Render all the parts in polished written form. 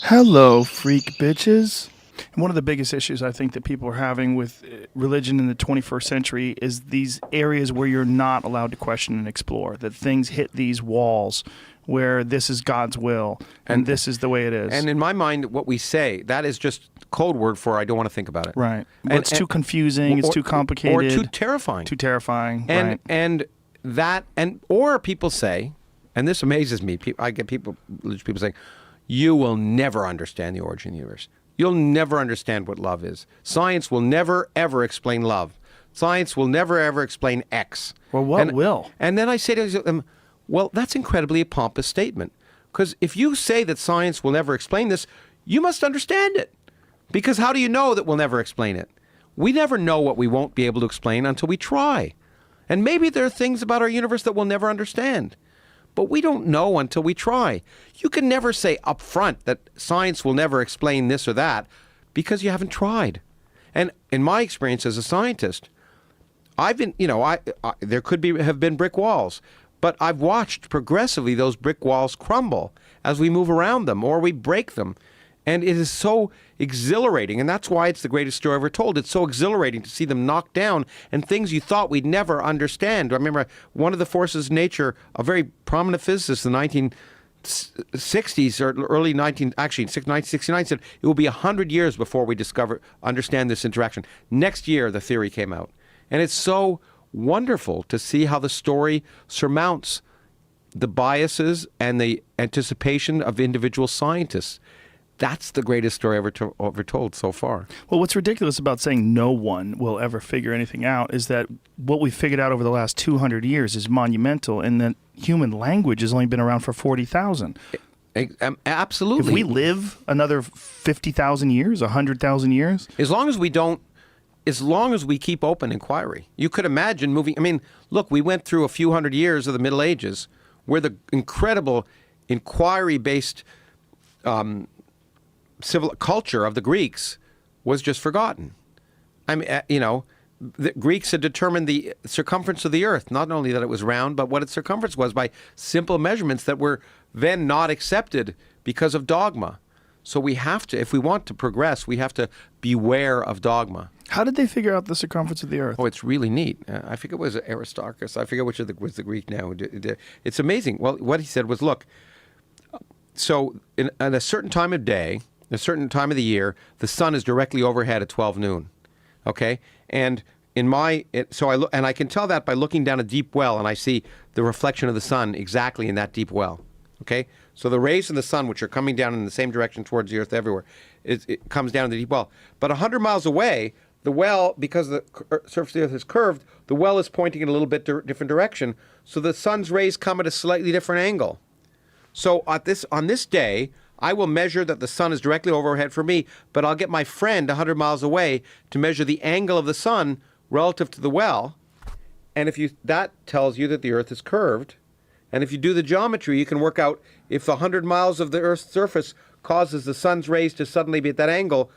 Hello, freak bitches. And one of the biggest issues I think that people are having with religion in the 21st century is these areas where you're not allowed to question and explore, that things hit these walls where this is God's will and this is the way it is. And in my mind, what we say, that is just code word for I don't want to think about it. Right. But it's too confusing, it's too complicated. Or too terrifying. Too terrifying, and, right. Or people say, and this amazes me, I get people saying, you will never understand the origin of the universe. You'll never understand what love is. Science will never, ever explain love. Science will never, ever explain X. Well, what will? And then I say to them, well, that's incredibly a pompous statement. Because if you say that science will never explain this, you must understand it. Because how do you know that we'll never explain it? We never know what we won't be able to explain until we try. And maybe there are things about our universe that we'll never understand. But we don't know until we try. You can never say up front that science will never explain this or that because you haven't tried. And in my experience as a scientist, I've been, there could have been brick walls, but I've watched progressively those brick walls crumble as we move around them or we break them. And it is so exhilarating, and that's why it's the greatest story ever told. It's so exhilarating to see them knocked down and things you thought we'd never understand. I remember one of the forces of nature, a very prominent physicist in the 1960s or early 1969 said it will be 100 years before we understand this interaction. Next year, the theory came out. And it's so wonderful to see how the story surmounts the biases and the anticipation of individual scientists. That's the greatest story ever told so far. Well, what's ridiculous about saying no one will ever figure anything out is that what we've figured out over the last 200 years is monumental, and that human language has only been around for 40,000. Absolutely. If we live another 50,000 years, 100,000 years? As long as we keep open inquiry. You could imagine moving, look, we went through a few hundred years of the Middle Ages where the incredible inquiry-based civil culture of the Greeks was just forgotten. The Greeks had determined the circumference of the earth, not only that it was round, but what its circumference was by simple measurements that were then not accepted because of dogma. So we have to, if we want to progress, we have to beware of dogma. How did they figure out the circumference of the earth? Oh, it's really neat. I forget it was Aristarchus. I forget which was the Greek now. It's amazing. Well, what he said was, look, so in a certain time of day, a certain time of the year, the sun is directly overhead at 12 noon. Okay? And I can tell that by looking down a deep well, and I see the reflection of the sun exactly in that deep well. Okay? So the rays of the sun, which are coming down in the same direction towards the earth everywhere, it comes down in the deep well. But 100 miles away, the well, because the surface of the earth is curved, the well is pointing in a little bit different direction, so the sun's rays come at a slightly different angle. So on this day, I will measure that the sun is directly overhead for me, but I'll get my friend 100 miles away to measure the angle of the sun relative to the well. And that tells you that the earth is curved. And if you do the geometry, you can work out if 100 miles of the earth's surface causes the sun's rays to suddenly be at that angle,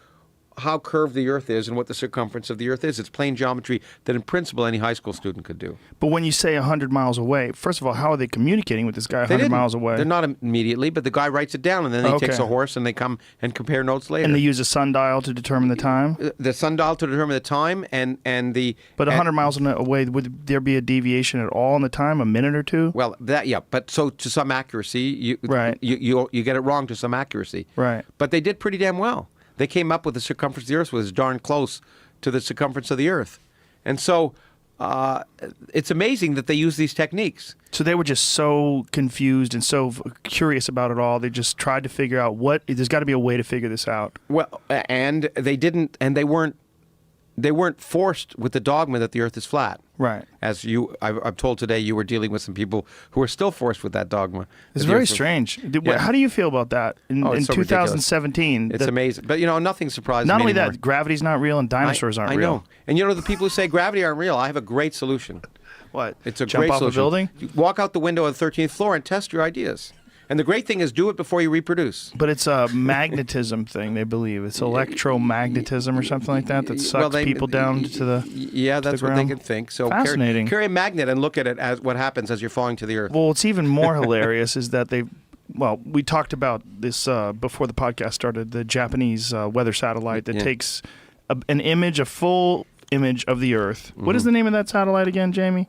how curved the earth is and what the circumference of the earth is. It's plain geometry that in principle any high school student could do. But when you say 100 miles away, first of all, how are they communicating with this guy 100 miles away? They're not immediately, but the guy writes it down, and then he takes a horse and they come and compare notes later. And they use a sundial to determine the time? The sundial to determine the time and the... But 100 miles away, would there be a deviation at all in the time, a minute or two? Well, but so to some accuracy, you get it wrong to some accuracy. Right. But they did pretty damn well. They came up with the circumference of the earth was darn close to the circumference of the earth. And so it's amazing that they use these techniques. So they were just so confused and so curious about it all. They just tried to figure out there's got to be a way to figure this out. Well, and they weren't forced with the dogma that the earth is flat. Right. As I'm told today, you were dealing with some people who are still forced with that dogma. It's very strange. Yeah. How do you feel about that in so 2017? It's amazing. But, nothing surprises me Not only anymore. that, gravity's not real and dinosaurs aren't real. I know. And the people who say gravity aren't real, I have a great solution. What? It's a Jump great off solution. a building? You walk out the window of the 13th floor and test your ideas. And the great thing is do it before you reproduce. But it's a magnetism thing, they believe. It's electromagnetism or something like that sucks people down to the Yeah, that's what they can think. So fascinating. Carry a magnet and look at it as what happens as you're falling to the earth. Well, what's even more hilarious is that well, we talked about this before the podcast started, the Japanese weather satellite that takes an image, a full image of the Earth. What is the name of that satellite again, Jamie?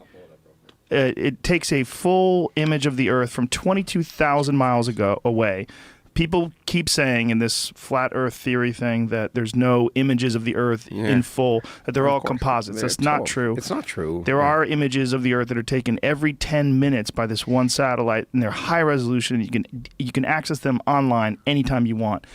It takes a full image of the Earth from 22,000 miles away. People keep saying in this flat Earth theory thing that there's no images of the Earth in full, that they're all composites. That's not true. It's not true. There are images of the Earth that are taken every 10 minutes by this one satellite, and they're high resolution. You can access them online anytime you want.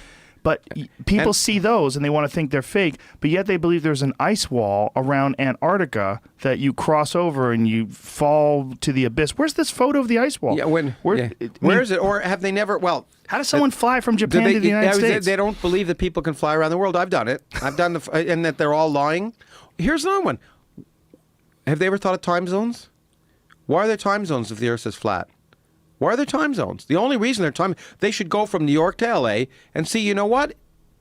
But people see those and they want to think they're fake, but yet they believe there's an ice wall around Antarctica that you cross over and you fall to the abyss. Where's this photo of the ice wall? Yeah, where is it? Or have they never? Well, how does someone fly from Japan to the United States? They don't believe that people can fly around the world. I've done it. I've done and that they're all lying. Here's another one. Have they ever thought of time zones? Why are there time zones if the Earth is flat? Why are there time zones? The only reason they should go from New York to L.A. and see, you know what?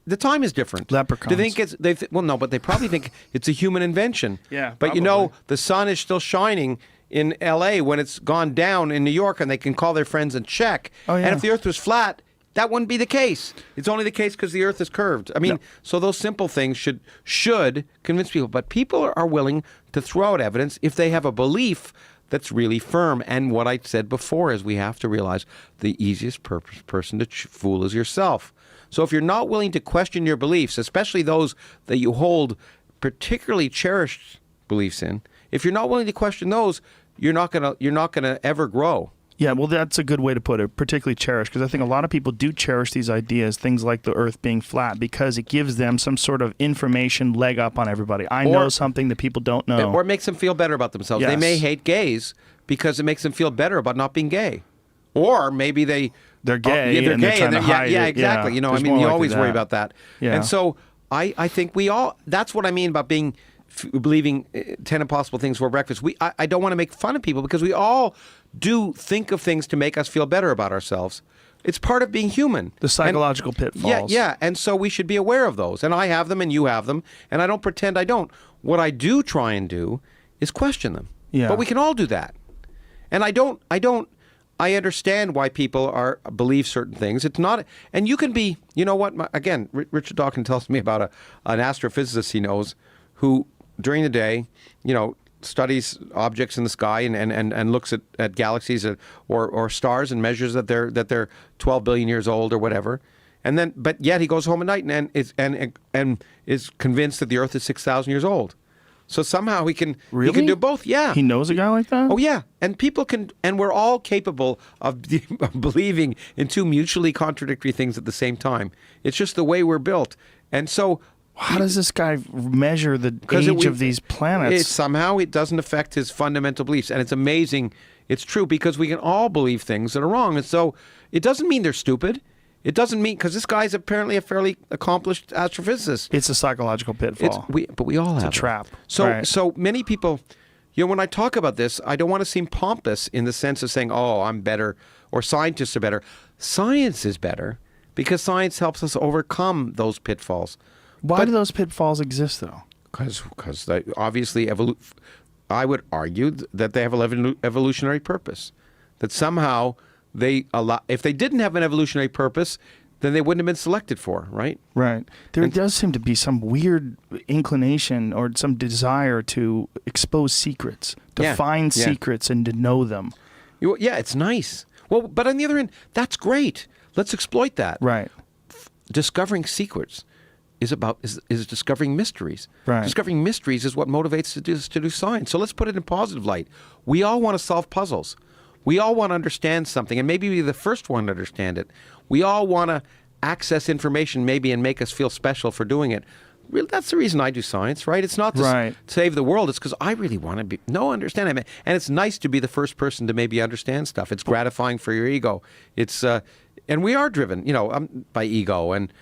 The time is different. Leprechauns. Do they think well, no, but they probably think it's a human invention. Yeah, but probably. you know, the sun is still shining in L.A. when it's gone down in New York, and they can call their friends and check. Oh, yeah. And if the Earth was flat, that wouldn't be the case. It's only the case because the Earth is curved. I mean, so those simple things should convince people. But people are willing to throw out evidence if they have a belief that's really firm. And what I said before is we have to realize the easiest person to fool is yourself. So if you're not willing to question your beliefs, especially those that you hold particularly cherished beliefs in, if you're not willing to question those, you're not gonna ever grow. Yeah, well, that's a good way to put it, particularly cherish, because I think a lot of people do cherish these ideas, things like the Earth being flat, because it gives them some sort of information leg up on everybody. I know something that people don't know. Or it makes them feel better about themselves. Yes. They may hate gays because it makes them feel better about not being gay. Or maybe they're gay they're and gay they're trying to hide yeah, it. exactly. Yeah, You know, I there's mean, more you likely always worry that. about that. Yeah. And so I think we all, that's what I mean about being believing 10 impossible things for breakfast. I don't want to make fun of people because we all do think of things to make us feel better about ourselves. It's part of being human. The psychological pitfalls. Yeah, and so we should be aware of those. And I have them and you have them, and I don't pretend I don't. What I do try and do is question them. Yeah. But we can all do that. And I understand why people believe certain things. It's not, and you can be, you know what, again, Richard Dawkins tells me about an astrophysicist he knows who, during the day, you know, studies objects in the sky and looks at galaxies or stars and measures that they're 12 billion years old or whatever, and then but yet he goes home at night and is convinced that the Earth is 6,000 years old. So somehow he can do both. Yeah, he knows a guy like that. Oh yeah, and people can, and we're all capable of believing in two mutually contradictory things at the same time. It's just the way we're built, and so. How does this guy measure the age of these planets? Somehow it doesn't affect his fundamental beliefs. And it's amazing. It's true because we can all believe things that are wrong. And so it doesn't mean they're stupid. It doesn't mean, because this guy's apparently a fairly accomplished astrophysicist. It's a psychological pitfall. But we all have a trap. So many people, you know, when I talk about this, I don't want to seem pompous in the sense of saying, oh, I'm better, or scientists are better. Science is better because science helps us overcome those pitfalls. Why do those pitfalls exist, though? Because they obviously, I would argue that they have an evolutionary purpose. That somehow if they didn't have an evolutionary purpose, then they wouldn't have been selected for, right? Right. There does seem to be some weird inclination or some desire to expose secrets, to find secrets and to know them. Yeah, it's nice. Well, but on the other hand, that's great. Let's exploit that. Right. Discovering secrets is discovering mysteries. Right. Discovering mysteries is what motivates to do science. So let's put it in positive light. We all want to solve puzzles. We all want to understand something, and maybe be the first one to understand it. We all want to access information maybe and make us feel special for doing it. Really, that's the reason I do science, right? It's not to save the world. It's because I really want to understand it. And it's nice to be the first person to maybe understand stuff. It's gratifying for your ego. It's and we are driven, you know, by ego, and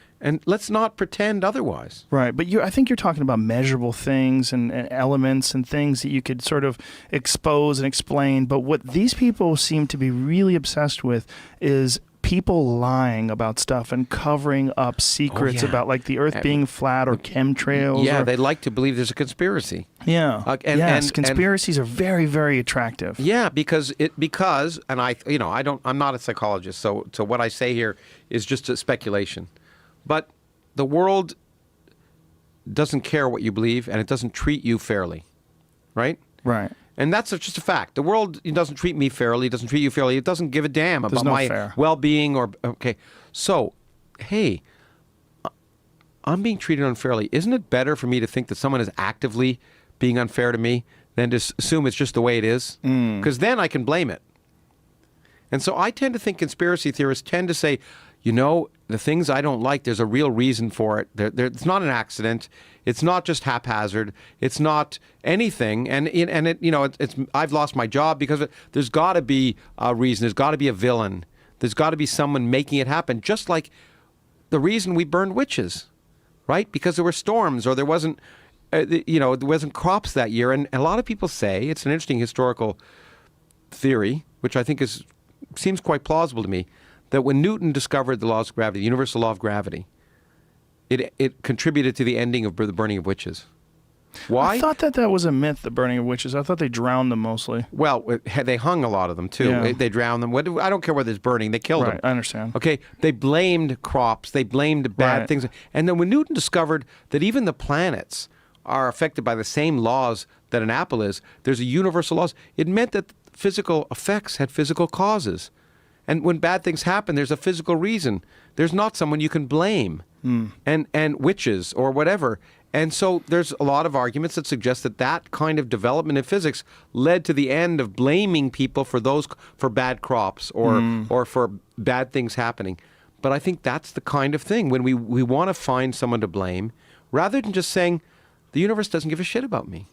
let's not pretend otherwise. Right, but I think you're talking about measurable things and elements and things that you could sort of expose and explain. But what these people seem to be really obsessed with is people lying about stuff and covering up secrets about like the Earth being flat or chemtrails. Yeah, they like to believe there's a conspiracy. Yeah. Yes, conspiracies are very, very attractive. Yeah, because I'm not a psychologist, so what I say here is just a speculation. But the world doesn't care what you believe, and it doesn't treat you fairly, right? Right. And that's just a fact. The world doesn't treat me fairly. It doesn't treat you fairly. It doesn't give a damn about my well-being okay. So, hey, I'm being treated unfairly. Isn't it better for me to think that someone is actively being unfair to me than to assume it's just the way it is? Because then I can blame it. And so I tend to think conspiracy theorists tend to say, the things I don't like, there's a real reason for it. It's not an accident. It's not just haphazard. It's not anything. And I've lost my job because of it. There's got to be a reason. There's got to be a villain. There's got to be someone making it happen. Just like the reason we burned witches, right? Because there were storms or there wasn't crops that year. And a lot of people say, it's an interesting historical theory, which I think seems quite plausible to me, that when Newton discovered the laws of gravity, the universal law of gravity, it contributed to the ending of the burning of witches. Why? I thought that was a myth, the burning of witches. I thought they drowned them mostly. Well, they hung a lot of them, too. Yeah. They drowned them. I don't care whether it's burning. They killed them. Right, I understand. Okay, they blamed crops. They blamed bad things. And then when Newton discovered that even the planets are affected by the same laws that an apple is, there's a universal laws, it meant that physical effects had physical causes. And when bad things happen, there's a physical reason. There's not someone you can blame, and witches or whatever. And so there's a lot of arguments that suggest that kind of development in physics led to the end of blaming people for bad crops or for bad things happening. But I think that's the kind of thing when we want to find someone to blame, rather than just saying the universe doesn't give a shit about me.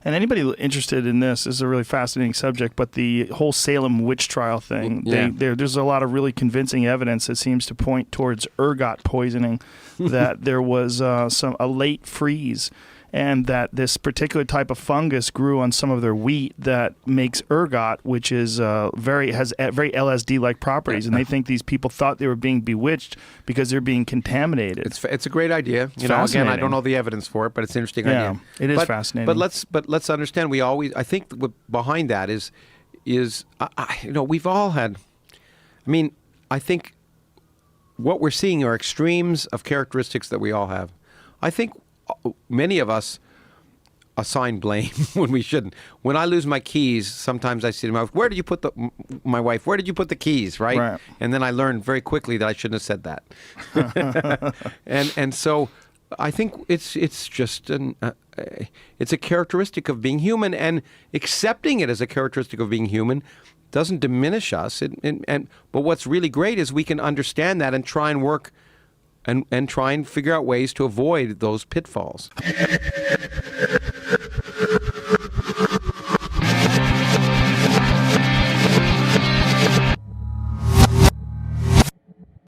And anybody interested in this is a really fascinating subject, but the whole Salem witch trial thing, there's a lot of really convincing evidence that seems to point towards ergot poisoning, that there was a late freeze, and that this particular type of fungus grew on some of their wheat that makes ergot, which is has very LSD-like properties, and they think these people thought they were being bewitched because they're being contaminated. It's a great idea. Again, I don't know the evidence for it, but it's an interesting idea. It is fascinating. But let's understand. I think what behind that is we've all had. I think what we're seeing are extremes of characteristics that we all have. I think many of us assign blame when we shouldn't. When I lose my keys, sometimes I say to my wife, "Where did you put the keys?" Right? And then I learn very quickly that I shouldn't have said that. and so I think it's just it's a characteristic of being human, and accepting it as a characteristic of being human doesn't diminish us. But what's really great is we can understand that and try and work and try and figure out ways to avoid those pitfalls.